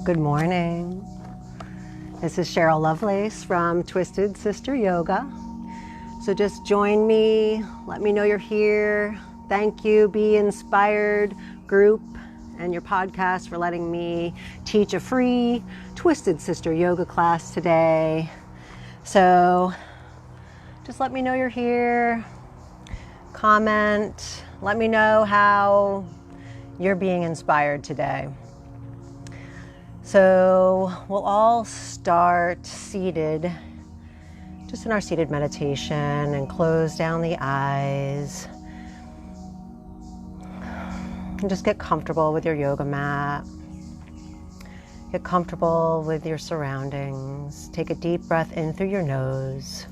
Good morning. This is Cheryl Lovelace from Twisted Sister Yoga. So just join me, let me know you're here. Thank you, Be Inspired group and your podcast for letting me teach a free Twisted Sister Yoga class today. So just let me know you're here. Comment, let me know how you're being inspired today. So we'll all start seated, just in our seated meditation, and close down the eyes. And just get comfortable with your yoga mat. Get comfortable with your surroundings. Take a deep breath in through your nose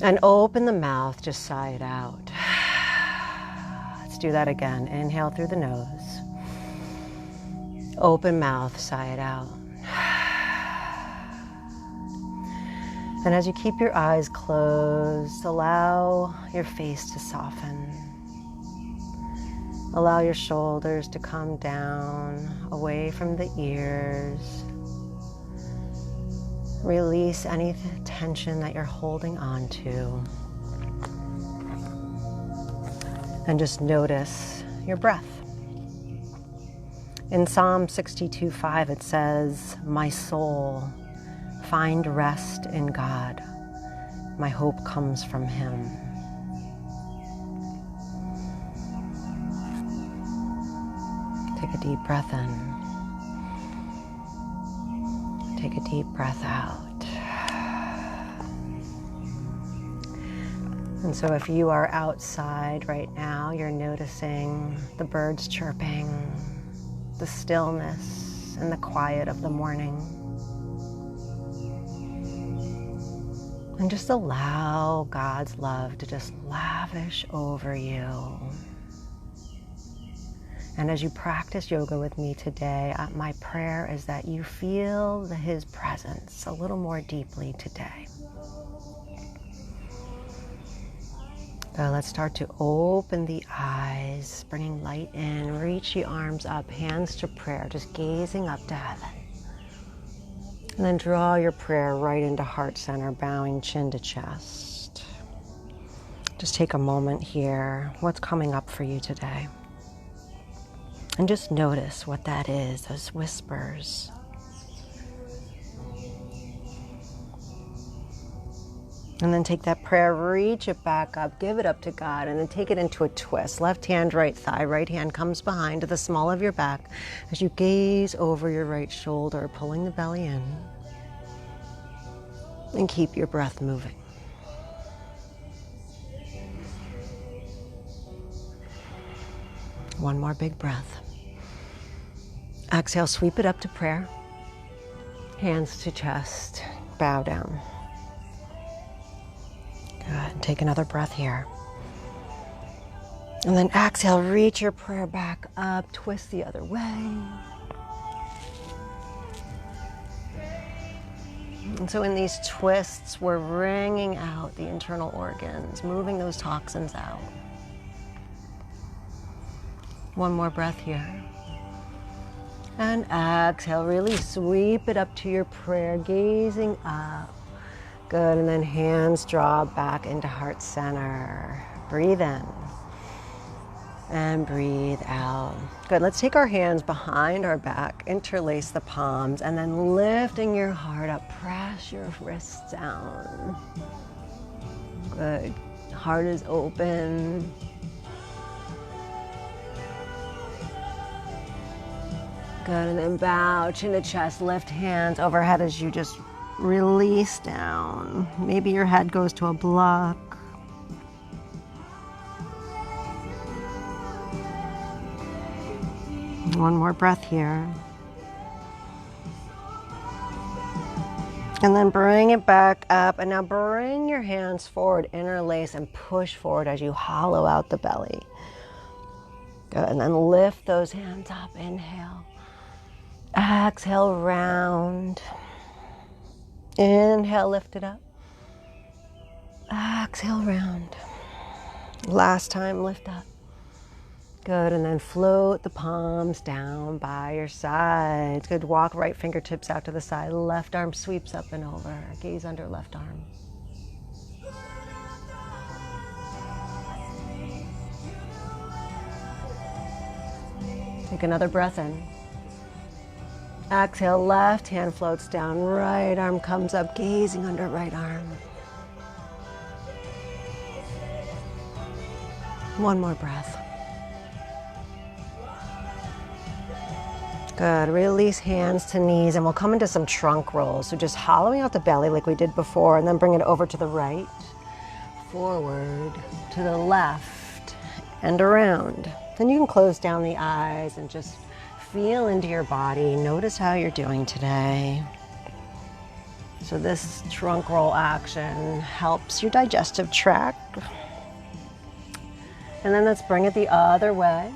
and open the mouth, just sigh it out. Let's do that again. Inhale through the nose. Open mouth, sigh it out. And as you keep your eyes closed, allow your face to soften. Allow your shoulders to come down, away from the ears. Release any tension that you're holding on to. And just notice your breath. In Psalm 62:5, it says, "My soul, find rest in God. My hope comes from Him." Take a deep breath in. Take a deep breath out. And so if you are outside right now, you're noticing the birds chirping, the stillness and the quiet of the morning. And just allow God's love to just lavish over you. And as you practice yoga with me today, my prayer is that you feel His presence a little more deeply today. So let's start to open the eyes, bringing light in. Reach the arms up, hands to prayer, just gazing up to heaven. And then draw your prayer right into heart center, bowing chin to chest. Just take a moment here. What's coming up for you today? And just notice what that is, those whispers. And then take that prayer, reach it back up, give it up to God, and then take it into a twist. Left hand, right thigh, right hand comes behind to the small of your back as you gaze over your right shoulder, pulling the belly in. And keep your breath moving. One more big breath. Exhale, sweep it up to prayer. Hands to chest, bow down. Good. Take another breath here. And then exhale, reach your prayer back up, twist the other way. And so in these twists, we're wringing out the internal organs, moving those toxins out. One more breath here. And exhale, really sweep it up to your prayer, gazing up. Good, and then hands draw back into heart center. Breathe in and breathe out. Good, let's take our hands behind our back, interlace the palms, and then lifting your heart up, press your wrists down. Good, heart is open. Good, and then bow, chin to chest, lift hands overhead as you just release down. Maybe your head goes to a block. One more breath here. And then bring it back up. And now bring your hands forward, interlace and push forward as you hollow out the belly. Good, and then lift those hands up, inhale. Exhale, round. Inhale, lift it up. Exhale, round. Last time, lift up. Good, and then float the palms down by your sides. Good, walk right fingertips out to the side. Left arm sweeps up and over. Gaze under left arm. Take another breath in. Exhale, left hand floats down, right arm comes up, gazing under right arm. One more breath. Good, release hands to knees, and we'll come into some trunk rolls. So just hollowing out the belly like we did before, and then bring it over to the right, forward, to the left, and around. Then you can close down the eyes and just feel into your body. Notice how you're doing today. So this trunk roll action helps your digestive tract. And then let's bring it the other way.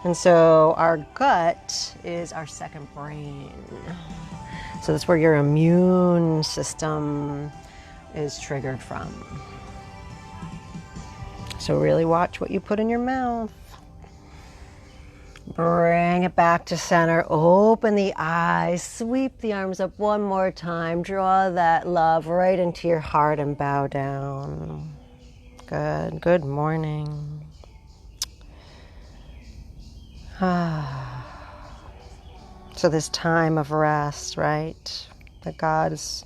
And so our gut is our second brain. So that's where your immune system is triggered from. So really watch what you put in your mouth. Bring it back to center. Open the eyes. Sweep the arms up one more time. Draw that love right into your heart and bow down. Good. Good morning. So this time of rest, right? That God has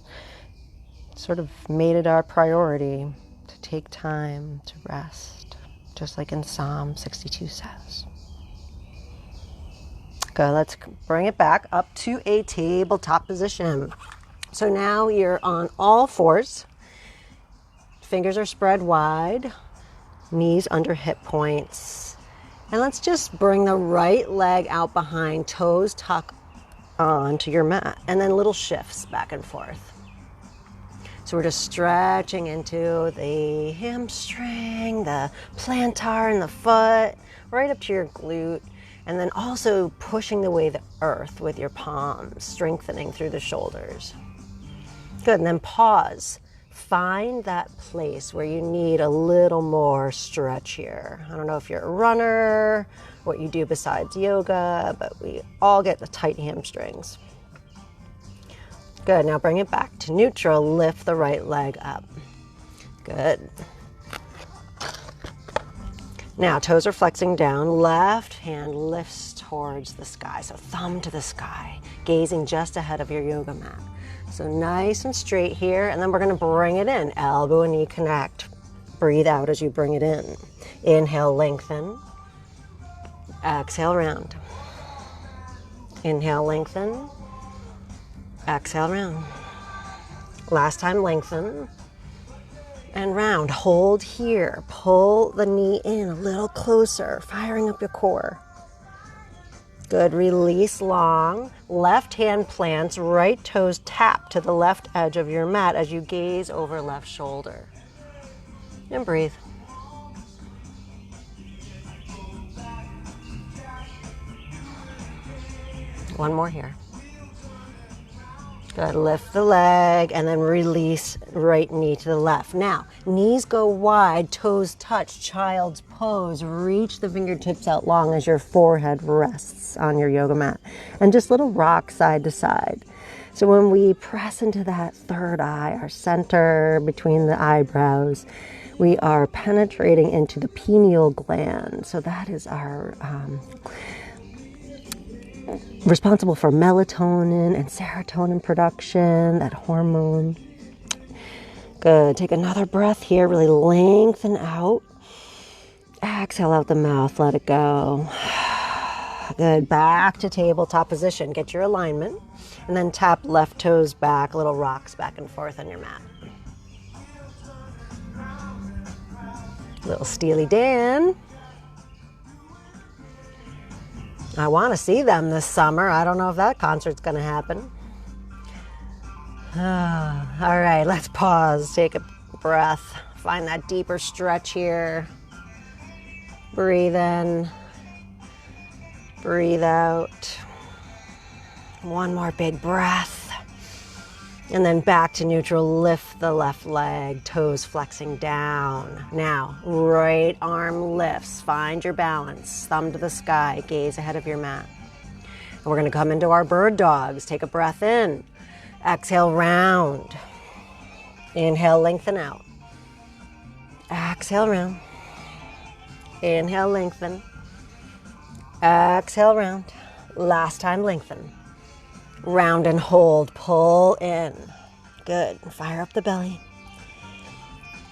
sort of made it our priority to take time to rest, just like in Psalm 62 says. Good, let's bring it back up to a tabletop position. So now you're on all fours. Fingers are spread wide, knees under hip points. And let's just bring the right leg out behind, toes tuck onto your mat, and then little shifts back and forth. So we're just stretching into the hamstring, the plantar in the foot, right up to your glute, and then also pushing away the earth with your palms, strengthening through the shoulders. Good, and then pause. Find that place where you need a little more stretch here. I don't know if you're a runner, what you do besides yoga, but we all get the tight hamstrings. Good, now bring it back to neutral. Lift the right leg up. Good. Now toes are flexing down. Left hand lifts towards the sky. So thumb to the sky, gazing just ahead of your yoga mat. So nice and straight here, and then we're gonna bring it in. Elbow and knee connect. Breathe out as you bring it in. Inhale, lengthen. Exhale, round. Inhale, lengthen. Exhale, round. Last time, lengthen. And round. Hold here. Pull the knee in a little closer, firing up your core. Good, release long. Left hand plants, right toes tap to the left edge of your mat as you gaze over left shoulder. And breathe. One more here. Good, lift the leg and then release right knee to the left. Now, knees go wide, toes touch, child's pose. Reach the fingertips out long as your forehead rests on your yoga mat. And just little rock side to side. So when we press into that third eye, our center between the eyebrows, we are penetrating into the pineal gland. So that is our responsible for melatonin and serotonin production, that hormone. Good, take another breath here, really lengthen out. Exhale out the mouth, let it go. Good, back to tabletop position. Get your alignment, and then tap left toes back, little rocks back and forth on your mat. Little Steely Dan. I want to see them this summer. I don't know if that concert's going to happen. All right, let's pause. Take a breath. Find that deeper stretch here. Breathe in. Breathe out. One more big breath. And then back to neutral, lift the left leg, toes flexing down. Now, right arm lifts, find your balance, thumb to the sky, gaze ahead of your mat. And we're gonna come into our bird dogs. Take a breath in, exhale, round. Inhale, lengthen out. Exhale, round. Inhale, lengthen. Exhale, round. Last time, lengthen. Round and hold, pull in. Good, fire up the belly.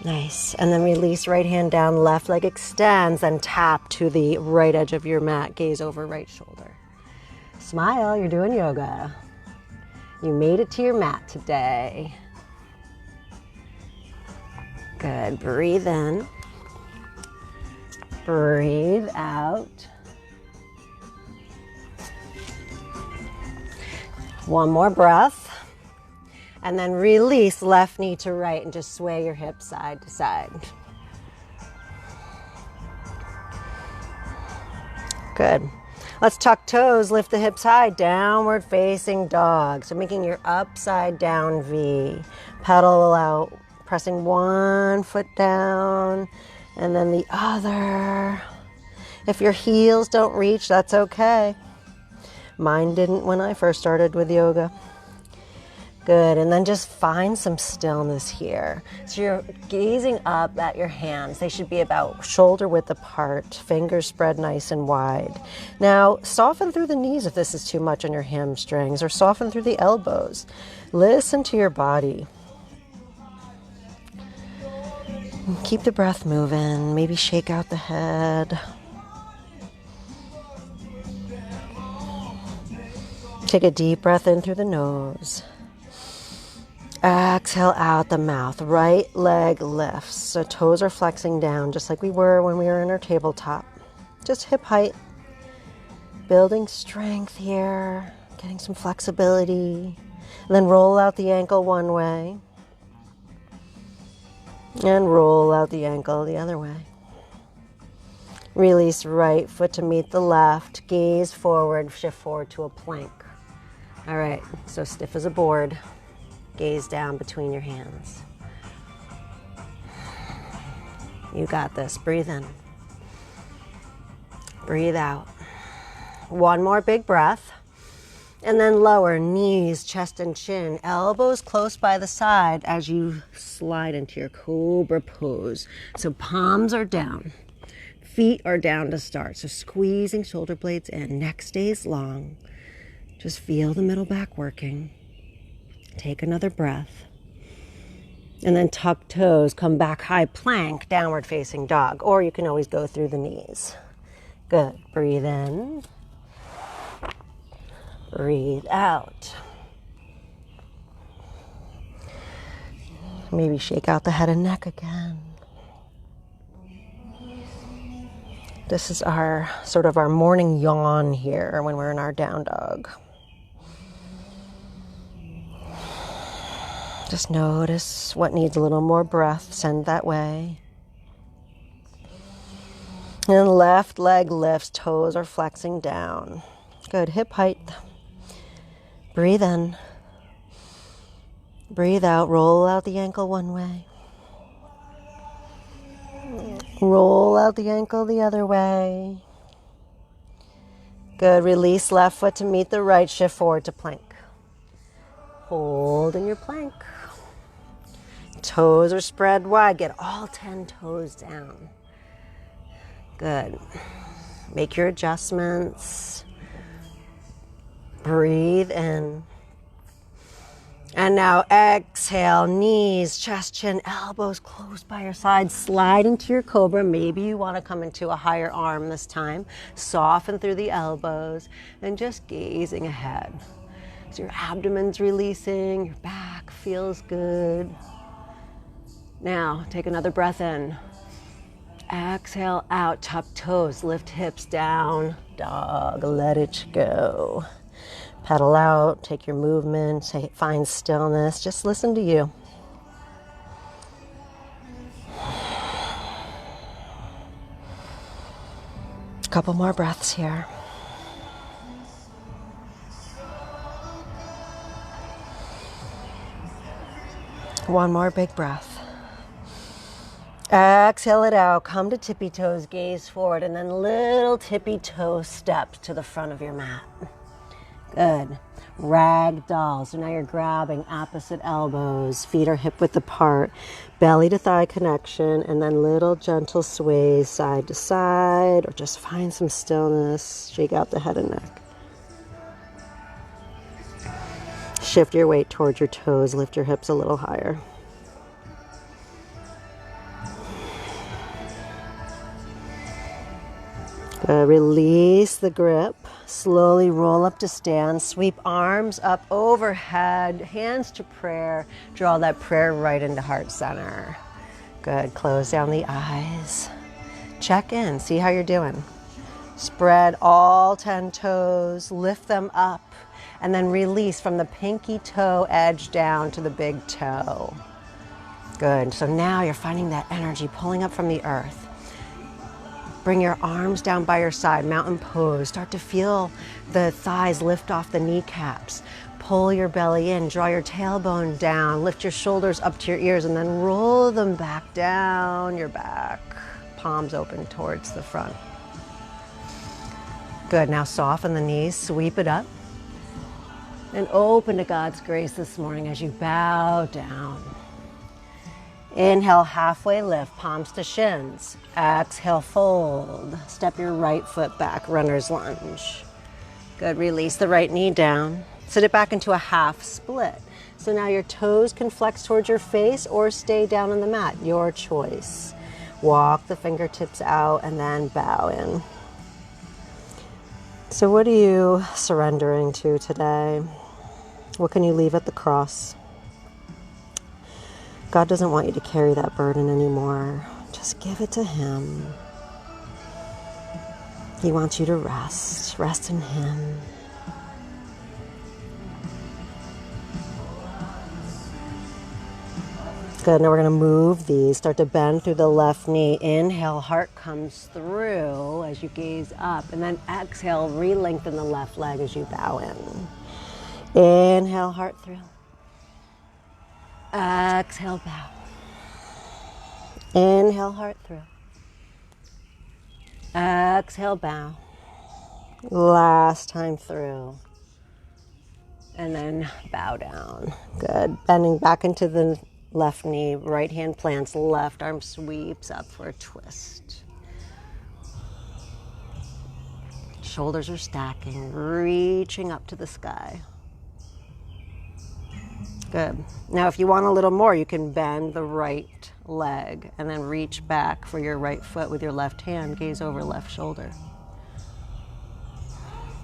Nice, and then release right hand down, left leg extends, and tap to the right edge of your mat, gaze over right shoulder. Smile, you're doing yoga. You made it to your mat today. Good, breathe in. Breathe out. One more breath. And then release left knee to right and just sway your hips side to side. Good. Let's tuck toes, lift the hips high, downward facing dog. So making your upside down V. Pedal out, pressing one foot down and then the other. If your heels don't reach, that's okay. Mine didn't when I first started with yoga. Good, and then just find some stillness here. So you're gazing up at your hands. They should be about shoulder width apart, fingers spread nice and wide. Now, soften through the knees if this is too much on your hamstrings, or soften through the elbows. Listen to your body. Keep the breath moving, maybe shake out the head. Take a deep breath in through the nose. Exhale out the mouth. Right leg lifts. So toes are flexing down just like we were when we were in our tabletop. Just hip height. Building strength here. Getting some flexibility. And then roll out the ankle one way. And roll out the ankle the other way. Release right foot to meet the left. Gaze forward. Shift forward to a plank. All right, so stiff as a board. Gaze down between your hands. You got this. Breathe in. Breathe out. One more big breath. And then lower knees, chest and chin, elbows close by the side as you slide into your cobra pose. So palms are down. Feet are down to start. So squeezing shoulder blades in. Neck stays long. Just feel the middle back working. Take another breath. And then tuck toes, come back high plank, downward facing dog. Or you can always go through the knees. Good. Breathe in. Breathe out. Maybe shake out the head and neck again. This is our sort of our morning yawn here when we're in our down dog. Just notice what needs a little more breath. Send that way. And left leg lifts, toes are flexing down. Good, hip height. Breathe in. Breathe out, roll out the ankle one way. Roll out the ankle the other way. Good, release left foot to meet the right, shift forward to plank. Hold in your plank. Toes are spread wide. Get all 10 toes down. Good. Make your adjustments. Breathe in. And now exhale, knees, chest, chin, elbows close by your side. Slide into your cobra. Maybe you want to come into a higher arm this time. Soften through the elbows and just gazing ahead. So your abdomen's releasing, your back feels good. Now, take another breath in. Exhale out, tuck toes, lift hips down, dog, let it go. Pedal out, take your movement, find stillness, just listen to you. A couple more breaths here. One more big breath. Exhale it out. Come to tippy toes, gaze forward, and then little tippy toe steps to the front of your mat. Good. Ragdoll. So now you're grabbing opposite elbows, feet are hip width apart, belly to thigh connection, and then little gentle sways side to side, or just find some stillness. Shake out the head and neck. Shift your weight towards your toes, lift your hips a little higher. Release the grip. Slowly roll up to stand. Sweep arms up overhead. Hands to prayer. Draw that prayer right into heart center. Good. Close down the eyes. Check in. See how you're doing. Spread all 10 toes. Lift them up. And then release from the pinky toe edge down to the big toe. Good. So now you're finding that energy pulling up from the earth. Bring your arms down by your side, mountain pose. Start to feel the thighs lift off the kneecaps. Pull your belly in, draw your tailbone down, lift your shoulders up to your ears, and then roll them back down your back. Palms open towards the front. Good, now soften the knees, sweep it up. And open to God's grace this morning as you bow down. Inhale, halfway lift, palms to shins. Exhale, fold. Step your right foot back, runner's lunge. Good, release the right knee down. Sit it back into a half split. So now your toes can flex towards your face or stay down on the mat, your choice. Walk the fingertips out and then bow in. So what are you surrendering to today? What can you leave at the cross? God doesn't want you to carry that burden anymore. Just give it to Him. He wants you to rest. Rest in Him. Good. Now we're going to move these. Start to bend through the left knee. Inhale, heart comes through as you gaze up. And then exhale, re-lengthen the left leg as you bow in. Inhale, heart through. Exhale, bow. Inhale, heart through. Exhale, bow. Last time through. And then bow down. Good. Bending back into the left knee. Right hand plants, left arm sweeps up for a twist. Shoulders are stacking, reaching up to the sky. Good. Now if you want a little more, you can bend the right leg and then reach back for your right foot with your left hand. Gaze over left shoulder.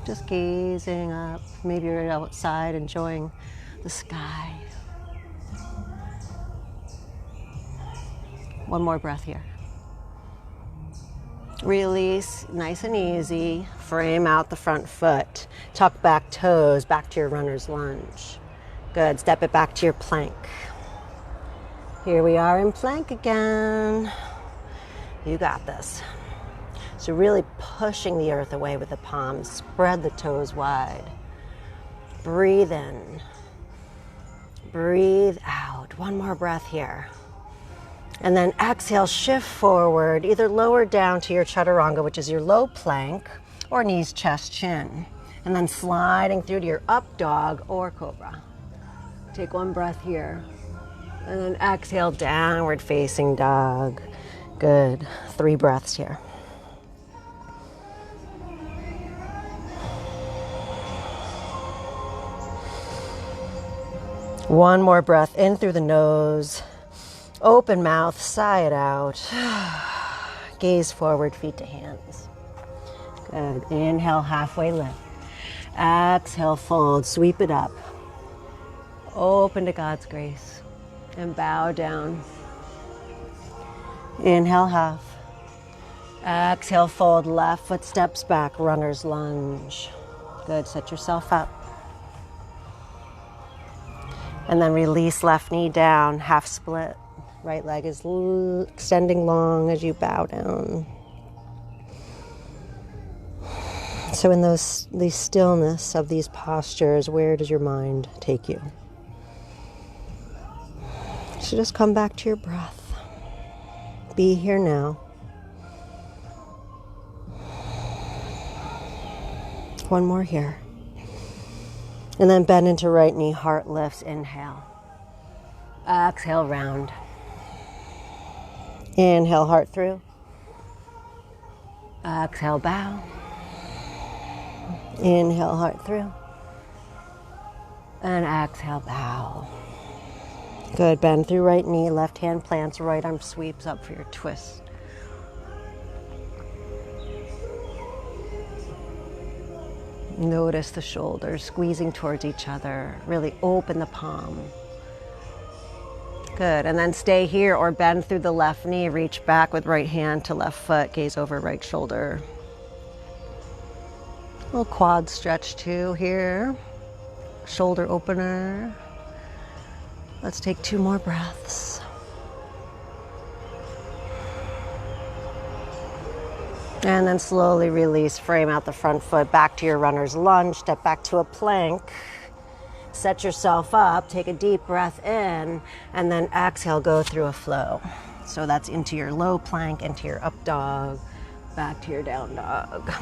Just gazing up. Maybe you're outside enjoying the sky. One more breath here. Release, nice and easy. Frame out the front foot. Tuck back toes, back to your runner's lunge. Good, step it back to your plank. Here we are in plank again. You got this. So really pushing the earth away with the palms. Spread the toes wide. Breathe in. Breathe out. One more breath here. And then exhale, shift forward, either lower down to your chaturanga, which is your low plank, or knees, chest, chin. And then sliding through to your up dog or cobra. Take one breath here. And then exhale, downward facing dog. Good. 3 breaths here. One more breath in through the nose. Open mouth, sigh it out. Gaze forward, feet to hands. Good. Inhale, halfway lift. Exhale, fold, sweep it up. Open to God's grace and bow down. Inhale, half. Exhale, fold, left foot steps back, runner's lunge. Good, set yourself up. And then release left knee down, half split. Right leg is extending long as you bow down. So in the stillness of these postures, where does your mind take you? So just come back to your breath. Be here now. One more here. And then bend into right knee, heart lifts, inhale. Exhale, round. Inhale, heart through. Exhale, bow. Inhale, heart through. And exhale, bow. Good, bend through right knee, left hand plants, right arm sweeps up for your twist. Notice the shoulders squeezing towards each other. Really open the palm. Good, and then stay here or bend through the left knee, reach back with right hand to left foot, gaze over right shoulder. Little quad stretch too here. Shoulder opener. Let's take 2 more breaths. And then slowly release, frame out the front foot, back to your runner's lunge, step back to a plank. Set yourself up, take a deep breath in, and then exhale, go through a flow. So that's into your low plank, into your up dog, back to your down dog.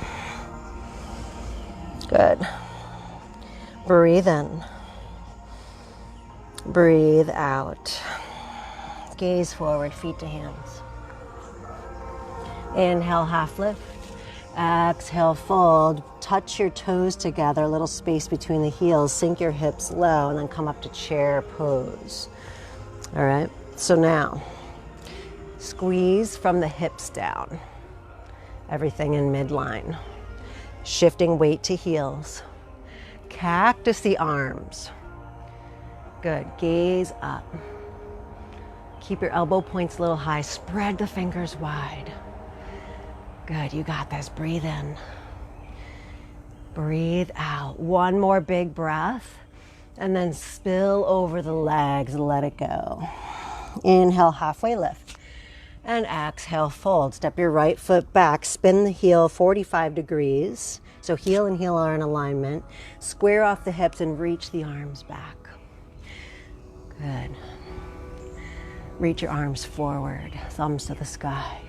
Good. Breathe in. Breathe out. Gaze forward, feet to hands. Inhale, half lift. Exhale, fold. Touch your toes together, a little space between the heels. Sink your hips low and then come up to chair pose. All right, so now squeeze from the hips down. Everything in midline. Shifting weight to heels. Cactus the arms. Good, gaze up. Keep your elbow points a little high. Spread the fingers wide. Good, you got this. Breathe in. Breathe out. One more big breath. And then spill over the legs. Let it go. Inhale, halfway lift. And exhale, fold. Step your right foot back. Spin the heel 45 degrees. So heel and heel are in alignment. Square off the hips and reach the arms back. Good. Reach your arms forward. Thumbs to the sky.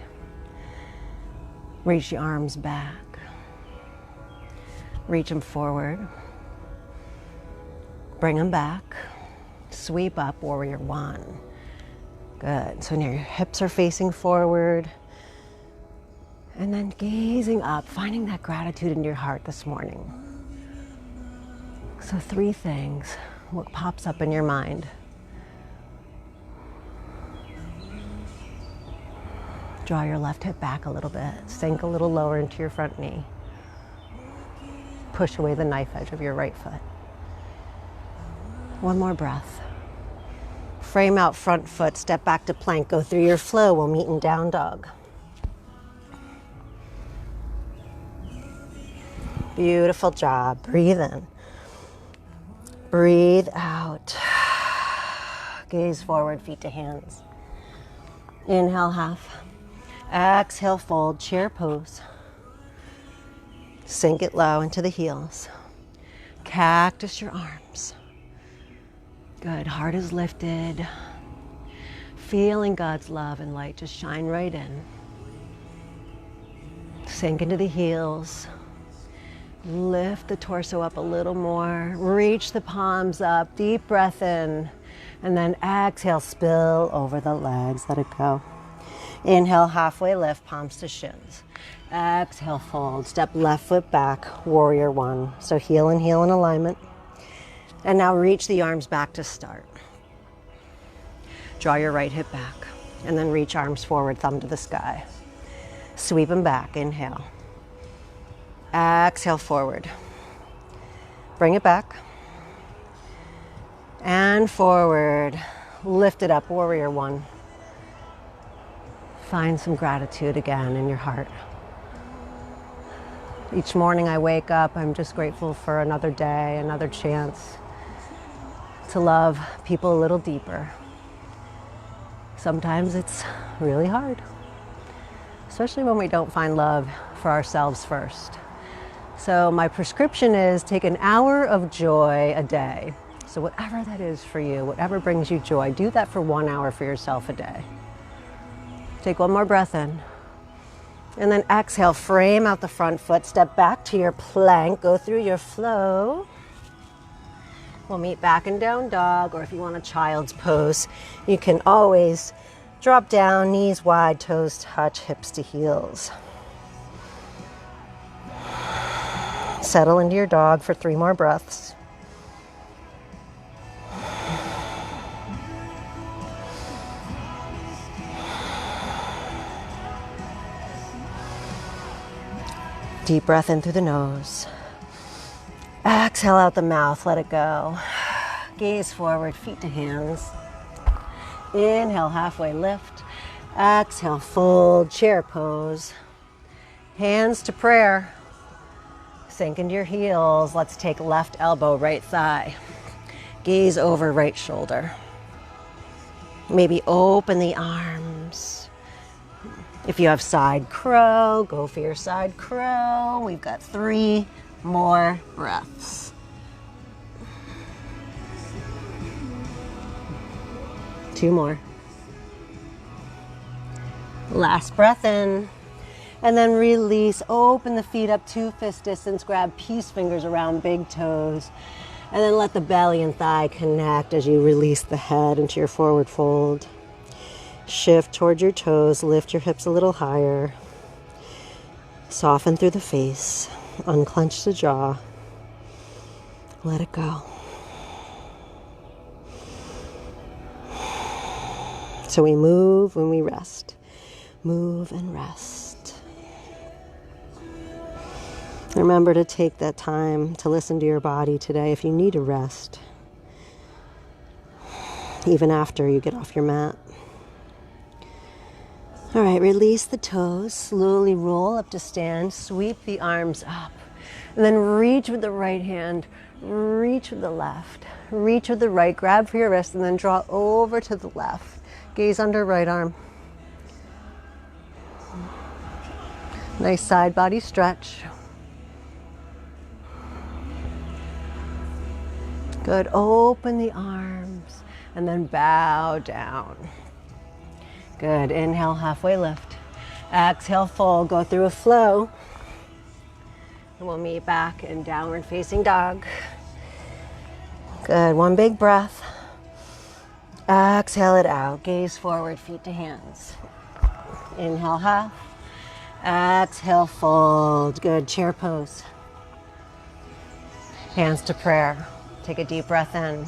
Reach your arms back. Reach them forward. Bring them back. Sweep up, warrior one. Good. So now your hips are facing forward. And then gazing up, finding that gratitude in your heart this morning. So 3 things. What pops up in your mind? Draw your left hip back a little bit. Sink a little lower into your front knee. Push away the knife edge of your right foot. One more breath. Frame out front foot, step back to plank. Go through your flow. We'll meet in down dog. Beautiful job. Breathe in. Breathe out. Gaze forward, feet to hands. Inhale, half. Exhale, fold, chair pose. Sink it low into the heels. Cactus your arms. Good, heart is lifted. Feeling God's love and light just shine right in. Sink into the heels. Lift the torso up a little more. Reach the palms up, deep breath in. And then exhale, spill over the legs, let it go. Inhale, halfway lift, palms to shins. Exhale, fold, step left foot back, warrior one. So heel and heel in alignment. And now reach the arms back to start. Draw your right hip back. And then reach arms forward, thumb to the sky. Sweep them back, inhale. Exhale, forward. Bring it back. And forward. Lift it up, warrior one. Find some gratitude again in your heart. Each morning I wake up, I'm just grateful for another day, another chance to love people a little deeper. Sometimes it's really hard, especially when we don't find love for ourselves first. So my prescription is take an hour of joy a day. So whatever that is for you, whatever brings you joy, do that for 1 hour for yourself a day. Take one more breath in. And then exhale, frame out the front foot, step back to your plank, go through your flow. We'll meet back in down dog, or if you want a child's pose, you can always drop down, knees wide, toes touch, hips to heels. Settle into your dog for 3 more breaths. Deep breath in through the nose. Exhale out the mouth, let it go. Gaze forward, feet to hands. Inhale, halfway lift. Exhale, fold, chair pose. Hands to prayer. Sink into your heels. Let's take left elbow, right thigh. Gaze over right shoulder. Maybe open the arms. If you have side crow, go for your side crow. We've got 3 more breaths. Two more. Last breath in. And then release. Open the feet up to fist distance. Grab peace fingers around big toes. And then let the belly and thigh connect as you release the head into your forward fold. Shift towards your toes. Lift your hips a little higher. Soften through the face. Unclench the jaw. Let it go. So we move when we rest. Move and rest. Remember to take that time to listen to your body today if you need to rest, even after you get off your mat. All right, release the toes, slowly roll up to stand, sweep the arms up, and then reach with the right hand, reach with the left, reach with the right, grab for your wrist, and then draw over to the left. Gaze under right arm. Nice side body stretch. Good, open the arms, and then bow down. Good, inhale, halfway lift. Exhale, fold, go through a flow. And we'll meet back in downward facing dog. Good, one big breath. Exhale it out, gaze forward, feet to hands. Inhale, half. Exhale, fold. Good, chair pose. Hands to prayer. Take a deep breath in.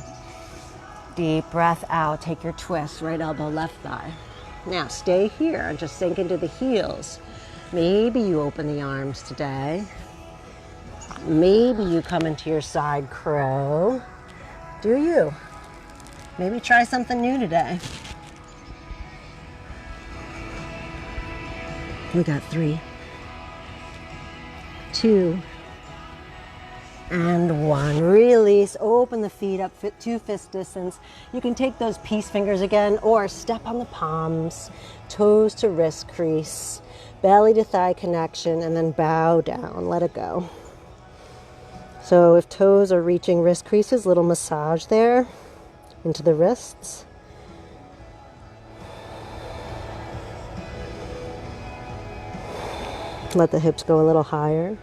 Deep breath out, take your twist, right elbow, left thigh. Now stay here and just sink into the heels. Maybe you open the arms today. Maybe you come into your side crow. Do you? Maybe try something new today. We got 3, 2, and 1. Release, open the feet up to fist distance. You can take those peace fingers again or step on the palms, toes to wrist crease, belly to thigh connection, and then bow down, let it go. So if toes are reaching wrist creases, little massage there into the wrists. Let the hips go a little higher.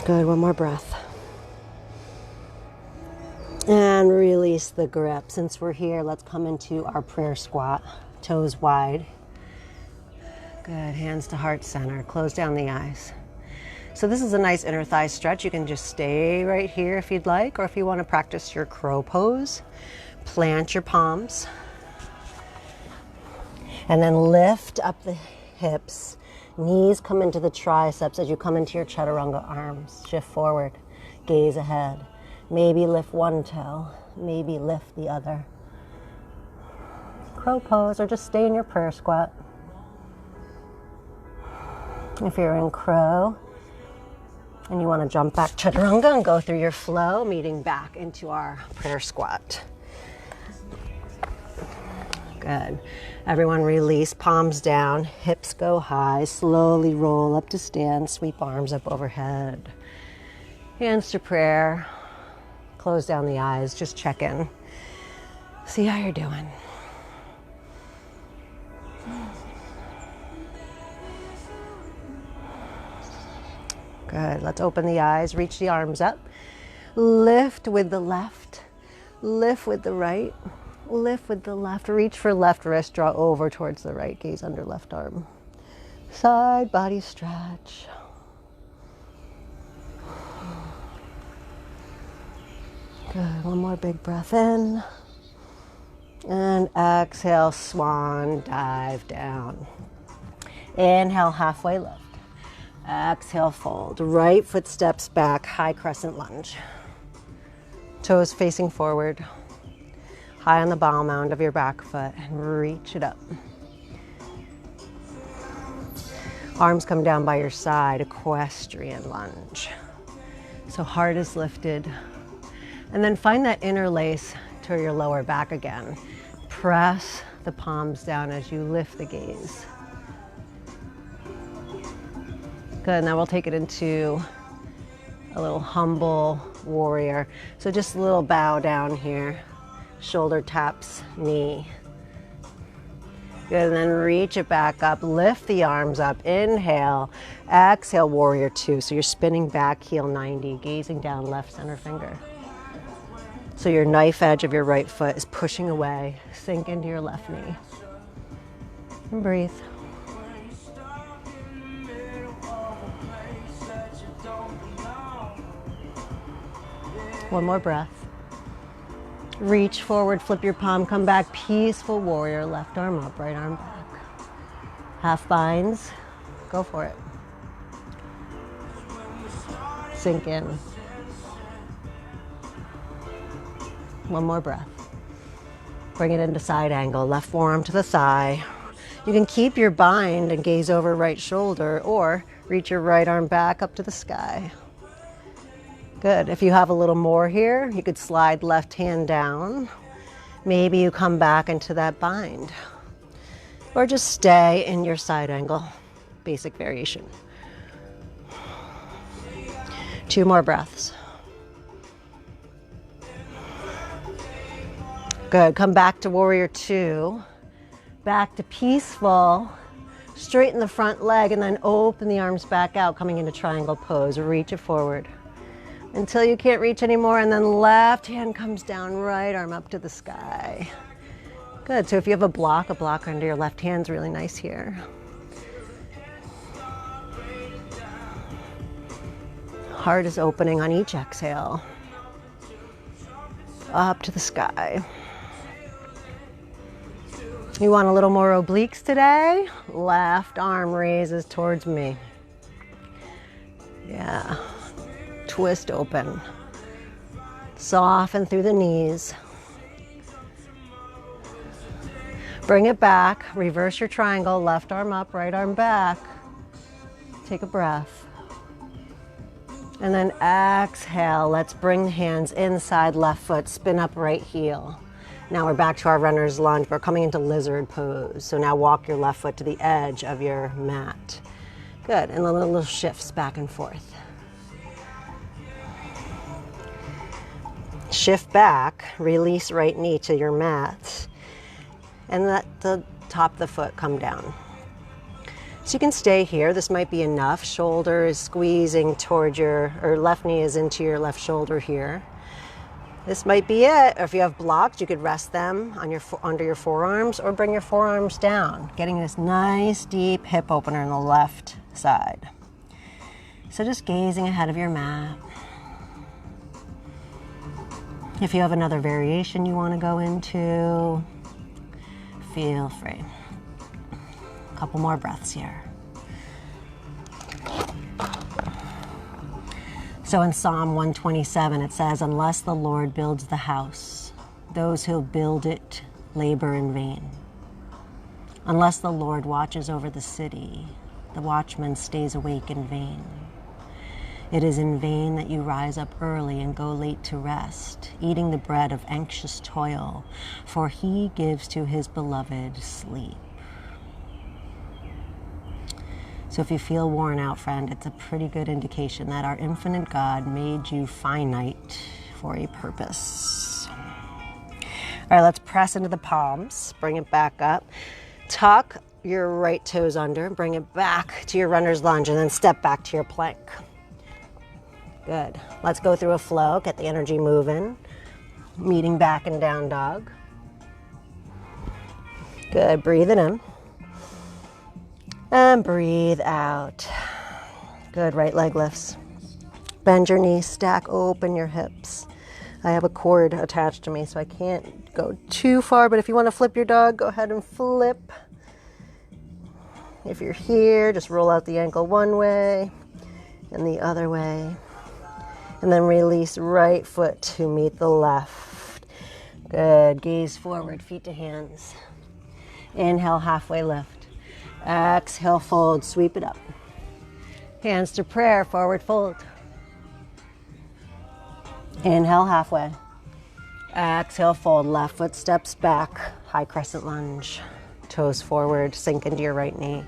Good, one more breath. And release the grip. Since we're here, let's come into our prayer squat. Toes wide. Good, hands to heart center. Close down the eyes. So this is a nice inner thigh stretch. You can just stay right here if you'd like, or if you want to practice your crow pose, plant your palms. And then lift up the hips. Knees come into the triceps as you come into your chaturanga arms. Shift forward, gaze ahead. Maybe lift one toe, maybe lift the other. Crow pose, or just stay in your prayer squat. If you're in crow and you want to jump back chaturanga and go through your flow, meeting back into our prayer squat. Good. Everyone release, palms down, hips go high, slowly roll up to stand, sweep arms up overhead. Hands to prayer, close down the eyes, just check in. See how you're doing. Good, let's open the eyes, reach the arms up. Lift with the left, lift with the right. Lift with the left, reach for left wrist, draw over towards the right, gaze under left arm. Side body stretch. Good, one more big breath in. And exhale, swan dive down. Inhale, halfway lift. Exhale, fold. Right foot steps back, high crescent lunge. Toes facing forward. High on the ball mound of your back foot and reach it up. Arms come down by your side, equestrian lunge. So heart is lifted. And then find that interlace to your lower back again. Press the palms down as you lift the gaze. Good, now we'll take it into a little humble warrior. So just a little bow down here. Shoulder taps knee. Good, and then reach it back up, lift the arms up, inhale, exhale, warrior two. So you're spinning back, heel 90, gazing down left center finger. So your knife edge of your right foot is pushing away, sink into your left knee. And breathe. One more breath. Reach forward, flip your palm, come back, peaceful warrior, left arm up, right arm back. Half binds, go for it. Sink in. One more breath. Bring it into side angle, left forearm to the thigh. You can keep your bind and gaze over right shoulder or reach your right arm back up to the sky. Good. If you have a little more here, you could slide left hand down. Maybe you come back into that bind. Or just stay in your side angle. Basic variation. 2 more breaths. Good. Come back to warrior two. Back to peaceful. Straighten the front leg and then open the arms back out, coming into triangle pose. Reach it forward until you can't reach anymore, and then left hand comes down, right arm up to the sky. Good, so if you have a block under your left hand's really nice here. Heart is opening on each exhale. Up to the sky. You want a little more obliques today? Left arm raises towards me. Yeah. Twist open. Soften through the knees. Bring it back. Reverse your triangle. Left arm up, right arm back. Take a breath. And then exhale. Let's bring the hands inside left foot. Spin up right heel. Now we're back to our runner's lunge. We're coming into lizard pose. So now walk your left foot to the edge of your mat. Good. And then little shifts back and forth. Shift back, release right knee to your mat, and let the top of the foot come down. So you can stay here. This might be enough. Shoulder is squeezing toward or left knee is into your left shoulder here. This might be it. Or if you have blocks, you could rest them on under your forearms or bring your forearms down, getting this nice deep hip opener on the left side. So just gazing ahead of your mat. If you have another variation you want to go into, feel free. A couple more breaths here. So in Psalm 127, it says, "Unless the Lord builds the house, those who build it labor in vain. Unless the Lord watches over the city, the watchman stays awake in vain. It is in vain that you rise up early and go late to rest, eating the bread of anxious toil, for he gives to his beloved sleep. So if you feel worn out, friend, it's a pretty good indication that our infinite God made you finite for a purpose. All right, let's press into the palms. Bring it back up. Tuck your right toes under. Bring it back to your runner's lunge and then step back to your plank. Good. Let's go through a flow. Get the energy moving. Meeting back in down dog. Good. Breathe it in. And breathe out. Good. Right leg lifts. Bend your knees. Stack open your hips. I have a cord attached to me, so I can't go too far, but if you want to flip your dog, go ahead and flip. If you're here, just roll out the ankle one way and the other way. And then release right foot to meet the left. Good. Gaze forward, feet to hands. Inhale, halfway lift. Exhale, fold, sweep it up. Hands to prayer, forward fold. Inhale, halfway. Exhale, fold. Left foot steps back. High crescent lunge. Toes forward. Sink into your right knee.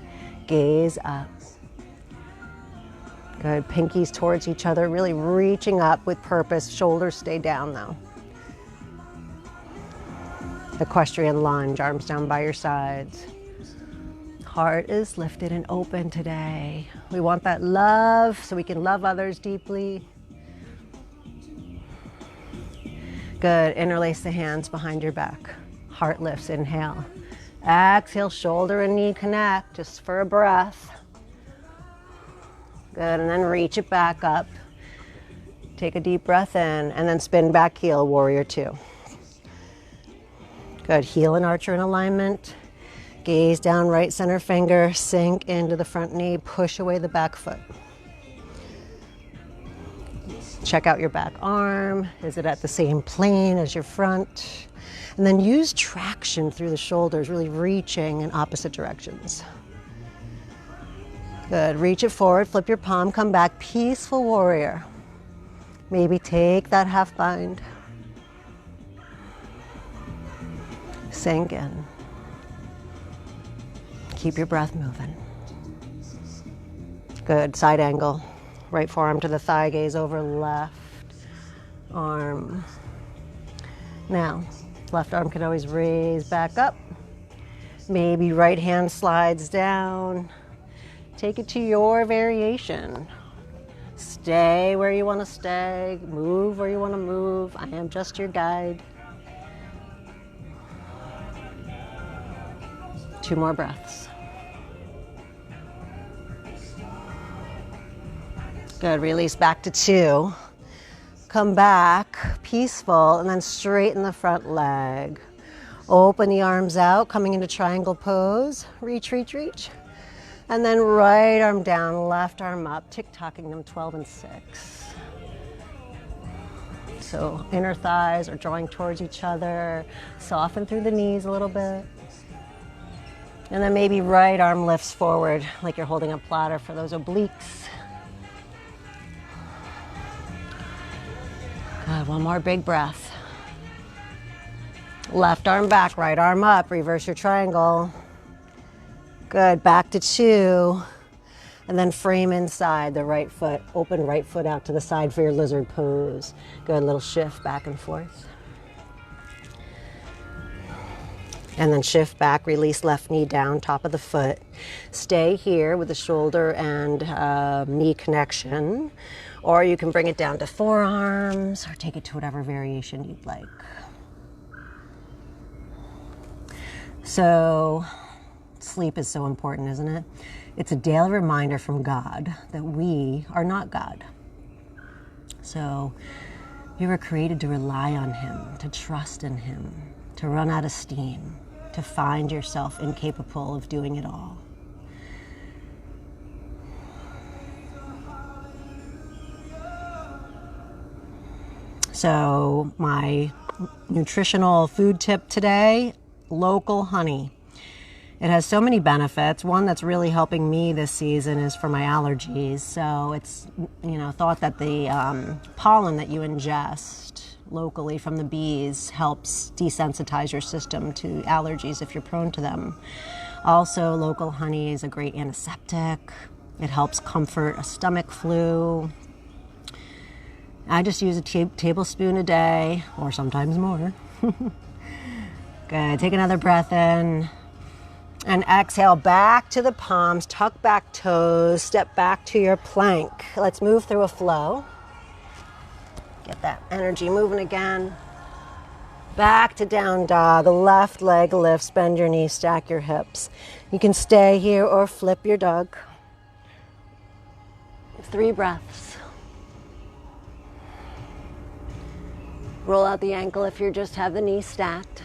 Gaze up. Good. Pinkies towards each other. Really reaching up with purpose. Shoulders stay down though. Equestrian lunge. Arms down by your sides. Heart is lifted and open today. We want that love so we can love others deeply. Good. Interlace the hands behind your back. Heart lifts. Inhale. Exhale. Shoulder and knee connect just for a breath. Good. And then reach it back up. Take a deep breath in and then spin back heel. Warrior two. Good. Heel and arch are in alignment. Gaze down, right center finger. Sink into the front knee. Push away the back foot. Check out your back arm. Is it at the same plane as your front? And then use traction through the shoulders, really reaching in opposite directions. Good. Reach it forward, flip your palm, come back. Peaceful warrior. Maybe take that half bind. Sink in. Keep your breath moving. Good. Side angle. Right forearm to the thigh, gaze over left arm. Now, left arm can always raise back up. Maybe right hand slides down. Take it to your variation. Stay where you want to stay. Move where you want to move. I am just your guide. 2 more breaths. Good. Release back to 2. Come back, peaceful, and then straighten the front leg. Open the arms out, coming into triangle pose. Reach, reach, reach. And then right arm down, left arm up, tick-tocking them 12 and 6. So inner thighs are drawing towards each other. Soften through the knees a little bit. And then maybe right arm lifts forward like you're holding a platter for those obliques. Good. One more big breath. Left arm back, right arm up. Reverse your triangle. Good. Back to 2. And then frame inside the right foot. Open right foot out to the side for your lizard pose. Good. Little shift back and forth. And then shift back, release left knee down, top of the foot. Stay here with the shoulder and knee connection. Or you can bring it down to forearms or take it to whatever variation you'd like. So sleep is so important, isn't it? It's a daily reminder from God that we are not God. So you were created to rely on Him, to trust in Him, to run out of steam, to find yourself incapable of doing it all. So my nutritional food tip today, local honey. It has so many benefits. One that's really helping me this season is for my allergies. So it's, thought that the pollen that you ingest locally from the bees helps desensitize your system to allergies if you're prone to them. Also, local honey is a great antiseptic. It helps comfort a stomach flu. I just use a tablespoon a day, or sometimes more. Good. Take another breath in. And exhale back to the palms, tuck back toes, step back to your plank. Let's move through a flow. Get that energy moving again. Back to down dog. The left leg lifts, bend your knees, stack your hips. You can stay here or flip your dog. 3 breaths. Roll out the ankle if you just have the knees stacked.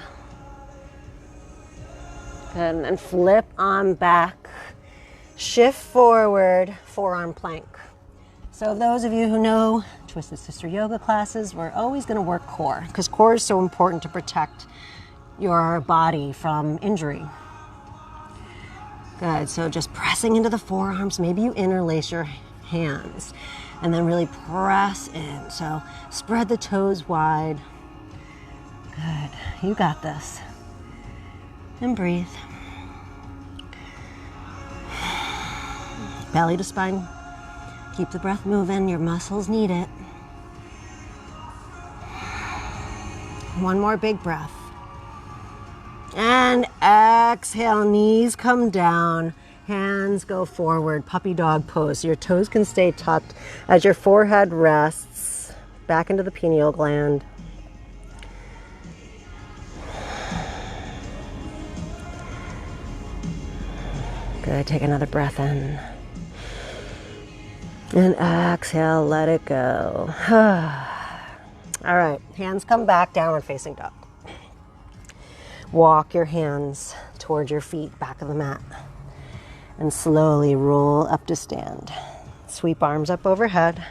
Good, and then flip on back. Shift forward, forearm plank. So those of you who know Twisted Sister yoga classes, we're always going to work core because core is so important to protect your body from injury. Good, so just pressing into the forearms. Maybe you interlace your hands and then really press in. So spread the toes wide. Good, you got this. And breathe. Belly to spine. Keep the breath moving. Your muscles need it. One more big breath. And exhale. Knees come down. Hands go forward. Puppy dog pose. Your toes can stay tucked as your forehead rests back into the pineal gland. Good. Take another breath in. And exhale, let it go. All right, hands come back, downward facing dog. Walk your hands towards your feet, back of the mat. And slowly roll up to stand. Sweep arms up overhead.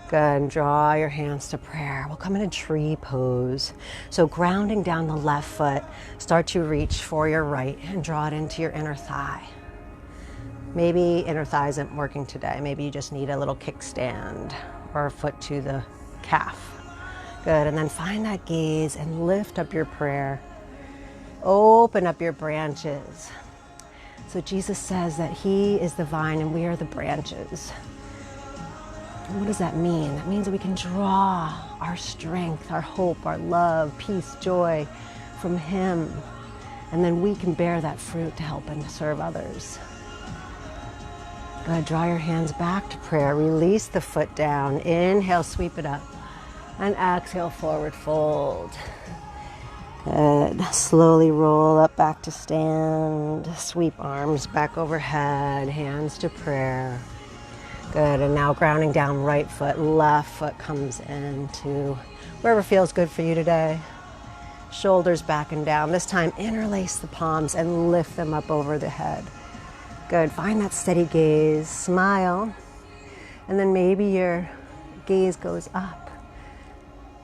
Good, and draw your hands to prayer. We'll come in a tree pose. So grounding down the left foot, start to reach for your right and draw it into your inner thigh. Maybe inner thigh isn't working today. Maybe you just need a little kickstand or a foot to the calf. Good, and then find that gaze and lift up your prayer. Open up your branches. So Jesus says that he is the vine and we are the branches. What does that mean? That means that we can draw our strength, our hope, our love, peace, joy from him. And then we can bear that fruit to help and to serve others. Good, draw your hands back to prayer. Release the foot down. Inhale, sweep it up. And exhale, forward fold. Good. Slowly roll up back to stand. Sweep arms back overhead. Hands to prayer. Good, and now grounding down right foot, left foot comes into wherever feels good for you today. Shoulders back and down. This time interlace the palms and lift them up over the head. Good, find that steady gaze, smile, and then maybe your gaze goes up,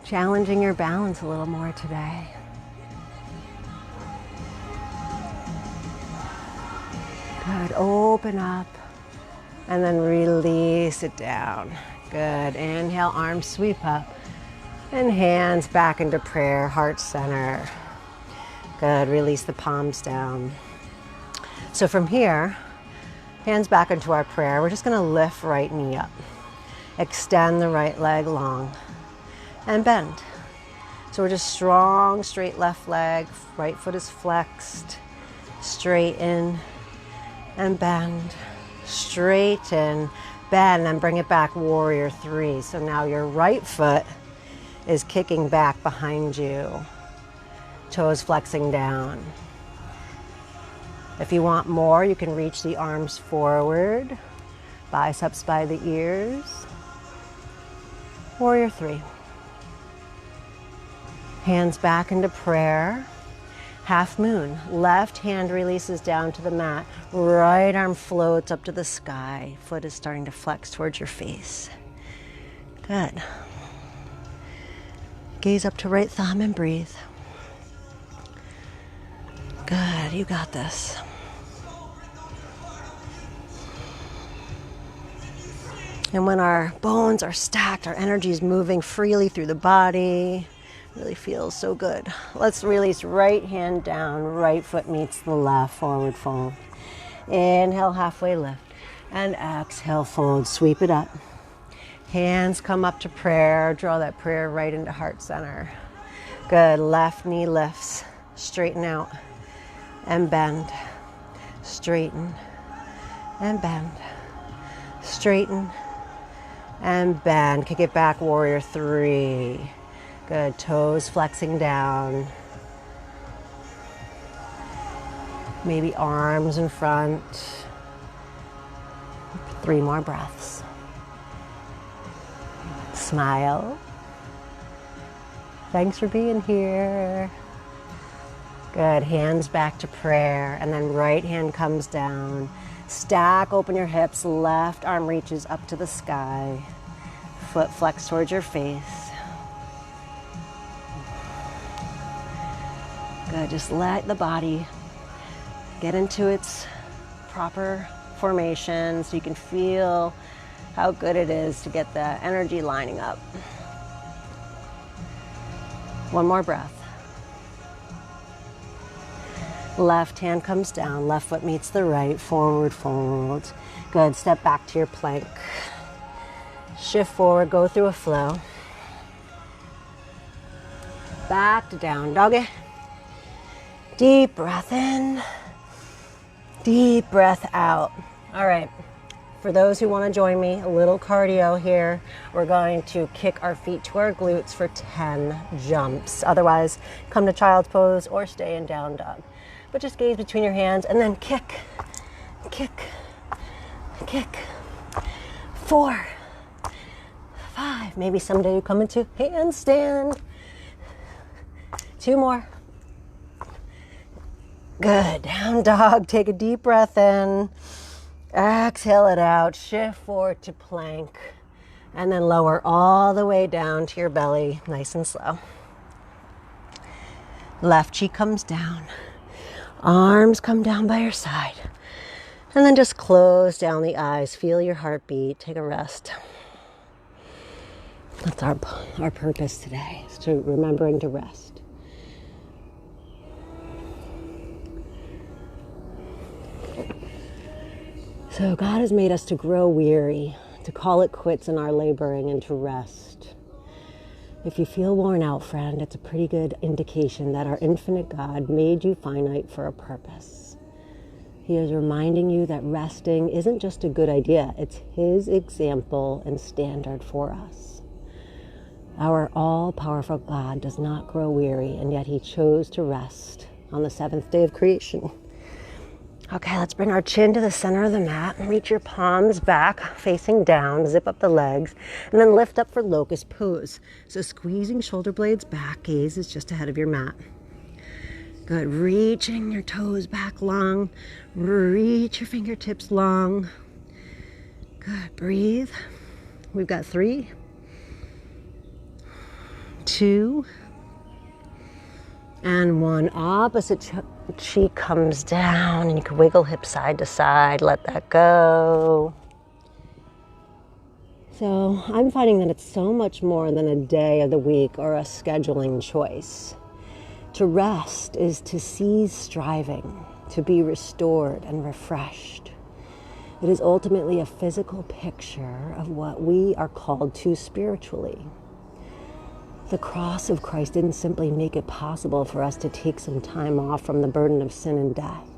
challenging your balance a little more today. Good, open up. And then release it down. Good. Inhale, arms sweep up. And hands back into prayer, heart center. Good. Release the palms down. So from here, hands back into our prayer. We're just going to lift right knee up. Extend the right leg long. And bend. So we're just strong, straight left leg. Right foot is flexed. Straighten and bend. Straighten, bend, and bring it back, warrior 3. So now your right foot is kicking back behind you. Toes flexing down. If you want more, you can reach the arms forward, biceps by the ears. Warrior 3. Hands back into prayer. Half moon. Left hand releases down to the mat. Right arm floats up to the sky. Foot is starting to flex towards your face. Good. Gaze up to right thumb and breathe. Good. Good, you got this. And when our bones are stacked, our energy is moving freely through the body. Really feels so good. Let's release right hand down, right foot meets the left, forward fold. Inhale, halfway lift. And exhale, fold, sweep it up. Hands come up to prayer. Draw that prayer right into heart center. Good, left knee lifts. Straighten out and bend. Straighten and bend. Straighten and bend. Kick it back, warrior three. Good, toes flexing down. Maybe arms in front. 3 more breaths. Smile. Thanks for being here. Good, hands back to prayer, and then right hand comes down. Stack, open your hips, left arm reaches up to the sky. Foot flex towards your face. Good, just let the body get into its proper formation so you can feel how good it is to get the energy lining up. One more breath. Left hand comes down, left foot meets the right, forward fold. Good, step back to your plank. Shift forward, go through a flow. Back to down doggy. Deep breath in, deep breath out. All right, for those who want to join me, a little cardio here. We're going to kick our feet to our glutes for 10 jumps. Otherwise, come to child's pose or stay in down dog. But just gaze between your hands and then kick, kick, kick. 4, 5. Maybe someday you come into handstand. 2 more. Good, down dog. Take a deep breath in. Exhale it out. Shift forward to plank. And then lower all the way down to your belly, nice and slow. Left cheek comes down. Arms come down by your side. And then just close down the eyes. Feel your heartbeat. Take a rest. That's our purpose today, is to remembering to rest. So God has made us to grow weary, to call it quits in our laboring, and to rest. If you feel worn out, friend, it's a pretty good indication that our infinite God made you finite for a purpose. He is reminding you that resting isn't just a good idea, it's His example and standard for us. Our all-powerful God does not grow weary, and yet He chose to rest on the 7th day of creation. Okay, let's bring our chin to the center of the mat and reach your palms back, facing down, zip up the legs, and then lift up for locust pose. So squeezing shoulder blades back, gaze is just ahead of your mat. Good, reaching your toes back long, reach your fingertips long. Good, breathe. We've got 3, 2, and 1. Opposite cheek comes down, and you can wiggle hips side to side, let that go. So I'm finding that it's so much more than a day of the week or a scheduling choice. To rest is to cease striving, to be restored and refreshed. It is ultimately a physical picture of what we are called to spiritually. The cross of Christ didn't simply make it possible for us to take some time off from the burden of sin and death.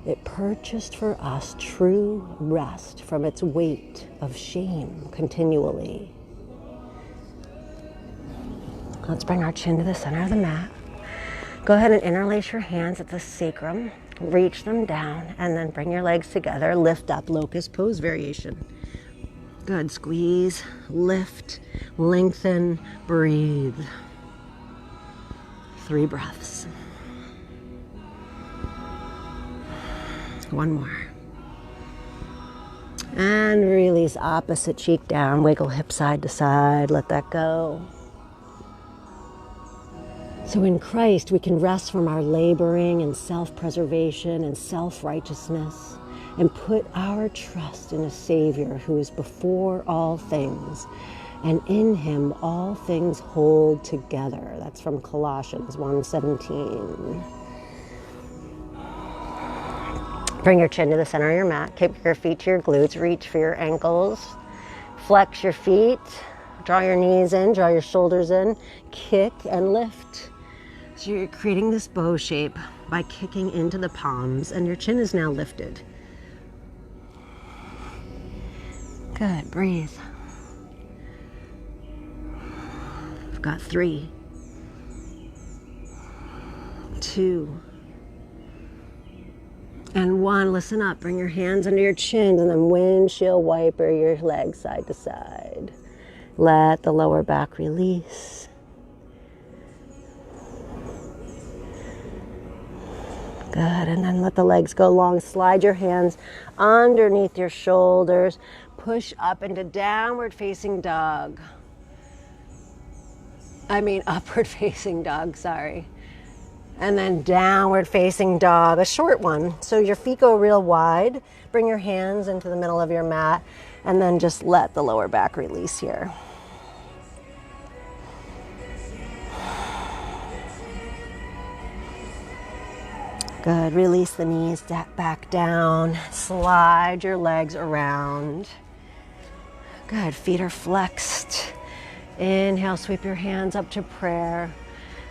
It purchased for us true rest from its weight of shame continually. Let's bring our chin to the center of the mat. Go ahead and interlace your hands at the sacrum. Reach them down and then bring your legs together. Lift up, locust pose variation. Good, squeeze, lift, lengthen, breathe. 3 breaths. 1 more. And release, opposite cheek down, wiggle hip side to side, let that go. So in Christ, we can rest from our laboring and self-preservation and self-righteousness and put our trust in a Savior who is before all things, and in him all things hold together. That's from Colossians 1:17. Bring your chin to the center of your mat. Kick your feet to your glutes. Reach for your ankles. Flex your feet. Draw your knees in. Draw your shoulders in. Kick and lift. So you're creating this bow shape by kicking into the palms, and your chin is now lifted. Good. Breathe. We've got 3, 2, and 1. Listen up. Bring your hands under your chin and then windshield wiper your legs side to side. Let the lower back release. Good. And then let the legs go long. Slide your hands underneath your shoulders. Push up into downward facing dog. Upward facing dog, sorry. And then downward facing dog, a short one. So your feet go real wide. Bring your hands into the middle of your mat and then just let the lower back release here. Good. Release the knees back down. Slide your legs around. Good. Feet are flexed. Inhale, sweep your hands up to prayer.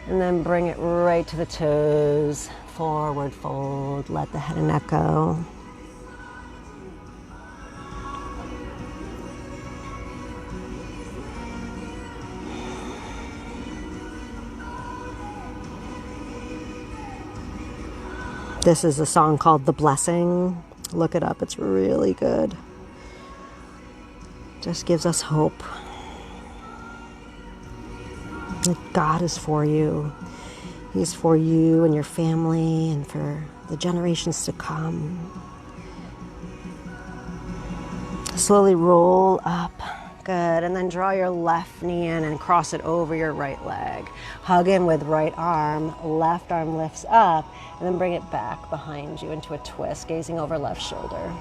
And then bring it right to the toes. Forward fold. Let the head and neck go. This is a song called The Blessing. Look it up. It's really good. Just gives us hope. That God is for you. He's for you and your family and for the generations to come. Slowly roll up. Good. And then draw your left knee in and cross it over your right leg. Hug in with right arm. Left arm lifts up. And then bring it back behind you into a twist, gazing over left shoulder.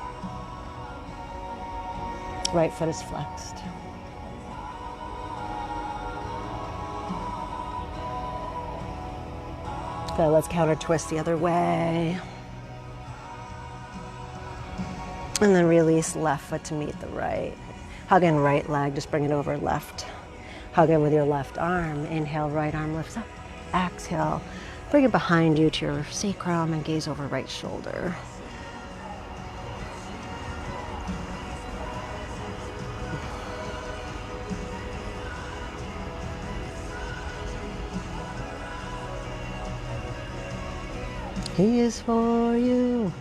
Right foot is flexed. Good. Let's counter twist the other way. And then release left foot to meet the right. Hug in right leg, just bring it over left. Hug in with your left arm. Inhale, right arm lifts up. Exhale, bring it behind you to your sacrum and gaze over right shoulder. He is for you.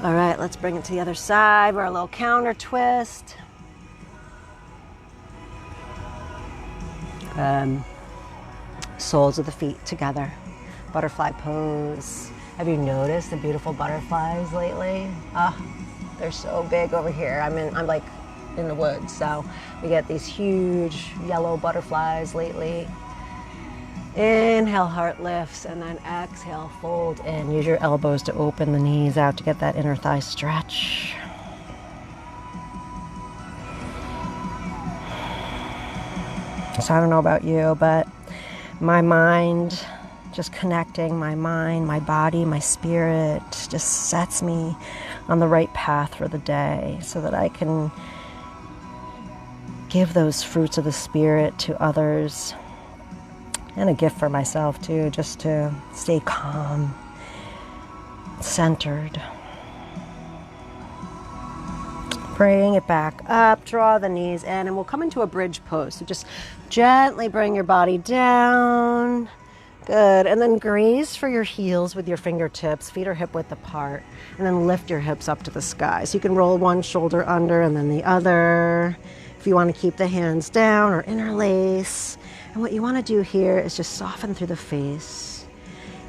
All right, let's bring it to the other side. We're a little counter twist. Soles of the feet together. Butterfly pose. Have you noticed the beautiful butterflies lately? They're so big over here. I'm like in the woods, so we get these huge yellow butterflies lately. Inhale, heart lifts, and then exhale, fold in. Use your elbows to open the knees out to get that inner thigh stretch. So I don't know about you, but my mind, just connecting my mind, my body, my spirit, just sets me on the right path for the day so that I can give those fruits of the Spirit to others. And a gift for myself too, just to stay calm, centered. Bring it back up, draw the knees in, and we'll come into a bridge pose. So just gently bring your body down. Good, and then graze for your heels with your fingertips, feet are hip width apart, and then lift your hips up to the sky. So you can roll one shoulder under and then the other. If you want to keep the hands down or interlace. And what you want to do here is just soften through the face,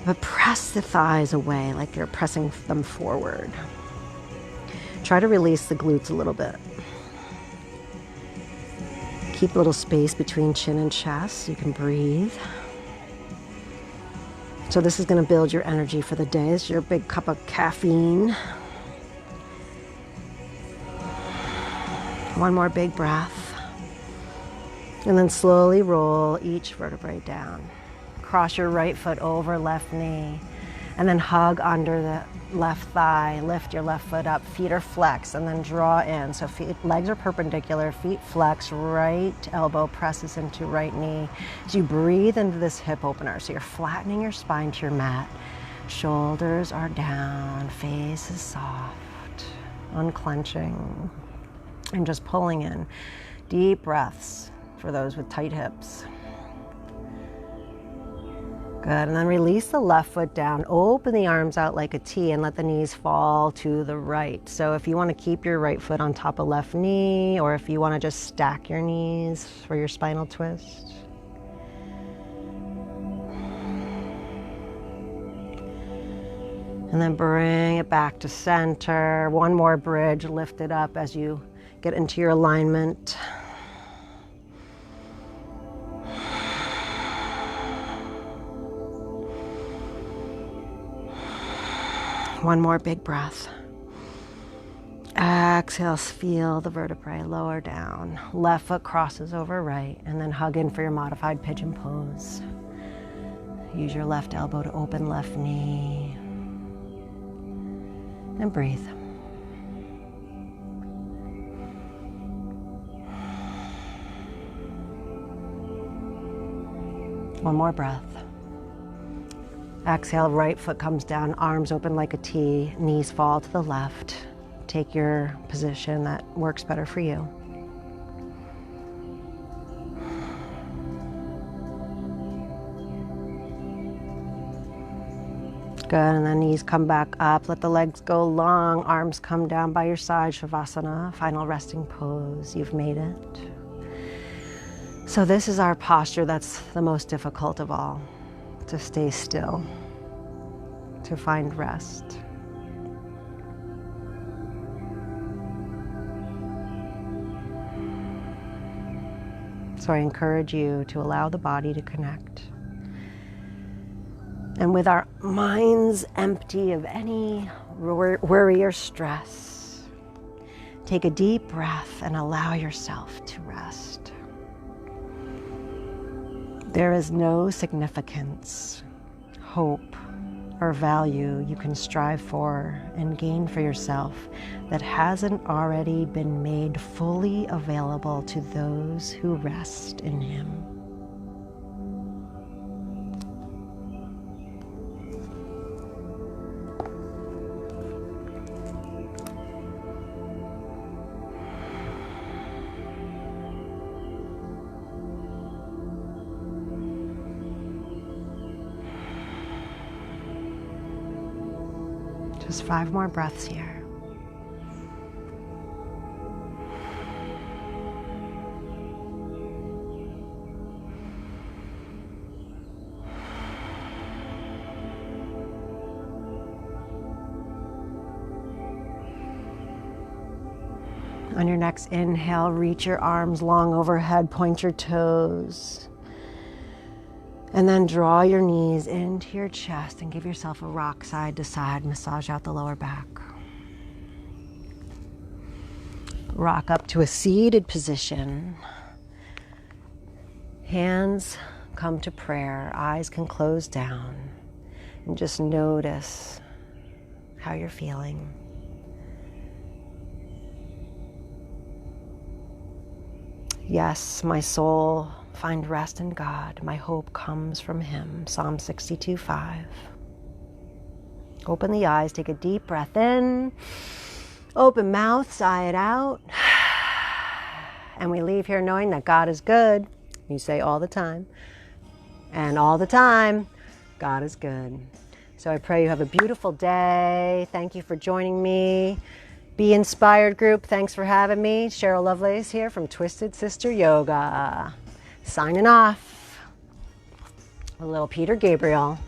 but press the thighs away like you're pressing them forward. Try to release the glutes a little bit. Keep a little space between chin and chest so you can breathe. So this is going to build your energy for the day. It's your big cup of caffeine. One more big breath. And then slowly roll each vertebrae down. Cross your right foot over left knee. And then hug under the left thigh. Lift your left foot up. Feet are flexed, and then draw in. So legs are perpendicular, feet flex. Right elbow presses into right knee. As you breathe into this hip opener, so you're flattening your spine to your mat. Shoulders are down, face is soft, unclenching, and just pulling in. Deep breaths for those with tight hips. Good, and then release the left foot down. Open the arms out like a T and let the knees fall to the right. So if you want to keep your right foot on top of left knee, or if you want to just stack your knees for your spinal twist. And then bring it back to center. One more bridge, lift it up as you get into your alignment. One more big breath. Exhale, feel the vertebrae lower down. Left foot crosses over right, and then hug in for your modified pigeon pose. Use your left elbow to open left knee. And breathe. One more breath. Exhale, right foot comes down, arms open like a T, knees fall to the left. Take your position that works better for you. Good, and then knees come back up. Let the legs go long, arms come down by your side, Shavasana, final resting pose. You've made it. So this is our posture that's the most difficult of all. To stay still, to find rest. So I encourage you to allow the body to connect. And with our minds empty of any worry or stress, take a deep breath and allow yourself to rest. There is no significance, hope, or value you can strive for and gain for yourself that hasn't already been made fully available to those who rest in Him. Just 5 more breaths here. On your next inhale, reach your arms long overhead, point your toes. And then draw your knees into your chest and give yourself a rock side to side. Massage out the lower back. Rock up to a seated position. Hands come to prayer. Eyes can close down. And just notice how you're feeling. Yes, my soul, find rest in God. My hope comes from Him. Psalm 62:5. Open the eyes, take a deep breath in. Open mouth, sigh it out. And we leave here knowing that God is good. You say all the time. And all the time, God is good. So I pray you have a beautiful day. Thank you for joining me. Be Inspired Group, thanks for having me. Cheryl Lovelace here from Twisted Sister Yoga. Signing off. A little Peter Gabriel.